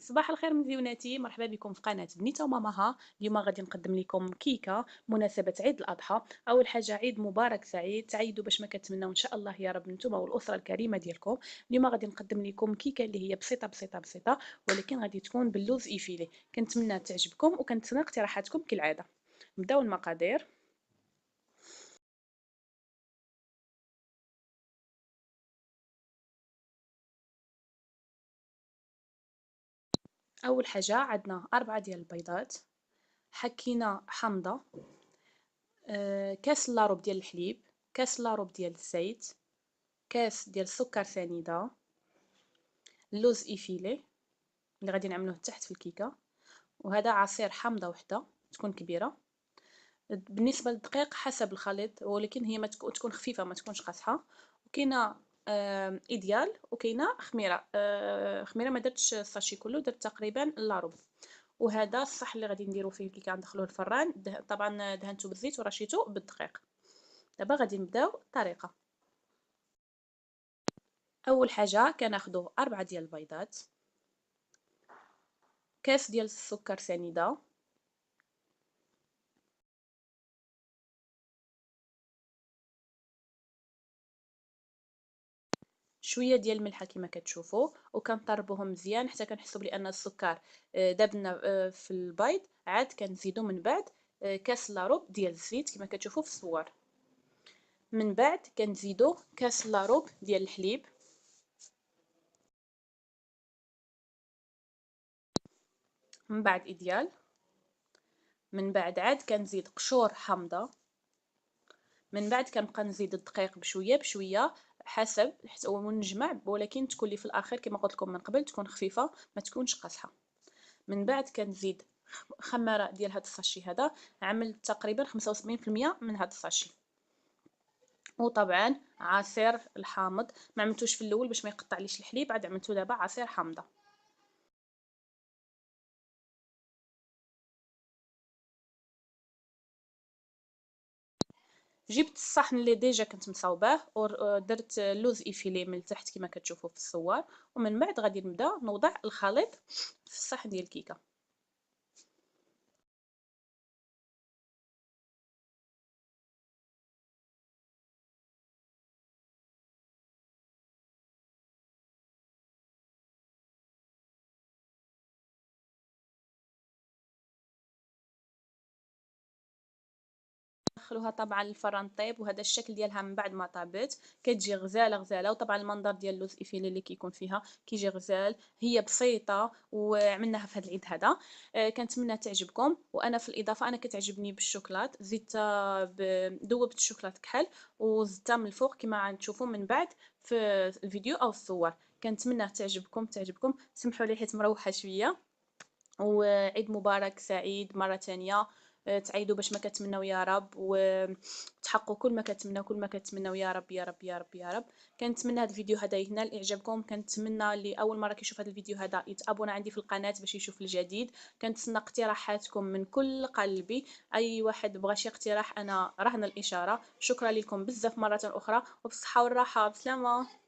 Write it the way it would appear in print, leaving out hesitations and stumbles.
صباح الخير مزيوناتي، مرحبا بكم في قناة بنيتة وماماها. اليوم غادي نقدم لكم كيكة بمناسبة عيد الأضحى. أول حاجة عيد مبارك سعيد، تعيدوا باش ما كتمناو إن شاء الله يا رب نتوما والأسرة الكريمة ديالكم. اليوم غادي نقدم لكم كيكة اللي هي بسيطة بسيطة بسيطة، ولكن غادي تكون باللوز إيفيلي. كنتمنى تعجبكم وكنتسنى اقتراحاتكم كالعادة. نبداو المقادير. أول حاجة عندنا 4 ديال البيضات، حكينا حامضة، كاس لاروب ديال الحليب، كاس لاروب ديال الزيت، كاس ديال السكر سنيدة، اللوز إيفيلي اللي غادي نعملوه تحت في الكيكة، وهذا عصير حامضة وحدة تكون كبيرة. بالنسبة للدقيق حسب الخليط، ولكن هي ما تكون خفيفة ما تكونش قاصحة. وكاينة ايديال وكاينة خميرة. خميرة ما درتش الساشي كله، درت تقريبا لاروب. وهذا الصح اللي غادي نديرو فيه الكيكة، ندخلوه الفران. طبعا دهنته بالزيت ورشيته بالدقيق. دابا غادي نبداو الطريقة. اول حاجة كناخدو 4 ديال البيضات، كاس ديال السكر سنيدة، شويه ديال الملحه كما كتشوفوا، وكنطربوهم مزيان حتى كنحسوا بان السكر داب لنا في البيض. عاد كنزيدو من بعد كاس لاروب ديال الزيت كما كتشوفوا في الصور. من بعد كنزيدو كاس لاروب ديال الحليب، من بعد ايديال. من بعد عاد كنزيد قشور حامضه. من بعد كنبقى نزيد الدقيق بشويه بشويه حسب ونجمع، ولكن تكون لي في الاخير كما قلت لكم من قبل تكون خفيفه ما تكونش قاصحه. من بعد كنزيد خماره ديال هذا الساشي. هذا عملت تقريبا 75% من هذا الساشي. وطبعا عصير الحامض ما عملتوش في الاول باش ما يقطعليش الحليب، عاد عملتو دابا عصير حامضه. جبت الصحن اللي ديجا كنت مصاوباه ودرت لوز ايفيلي من التحت كما كتشوفوا في الصور. ومن بعد غادي نبدا نوضع الخليط في الصحن ديال الكيكه. ندخلوها طبعا للفران طيب، وهذا الشكل ديالها من بعد ما طابت كتجي غزاله غزاله. وطبعا المنظر ديال اللوز ايفيلي اللي كيكون فيها كيجي غزال. هي بسيطه وعملناها في هذا العيد هذا. كنتمنى تعجبكم. وانا في الاضافه انا كتعجبني بالشوكولات، زدتها ذوبت الشوكولات كحل وزدتها من الفوق كما تشوفوا من بعد في الفيديو او الصور. كنتمنى تعجبكم. سمحوا لي حيت مروحه شويه. وعيد مبارك سعيد مرة تانية. تعيدوا باش ما كتمناو يا رب، وتحققوا كل ما كتمناو يا رب يا رب يا رب يا رب. كنتمنى هذا الفيديو هذا ينال اعجابكم. كنتمنى اللي اول مره كيشوف هذا الفيديو هذا يتابونا عندي في القناه باش يشوف الجديد. كنتسنى اقتراحاتكم من كل قلبي. اي واحد بغى شي اقتراح انا رهن الاشاره. شكرا لكم بزاف مره اخرى، وبالصحه والراحه. بسلامه.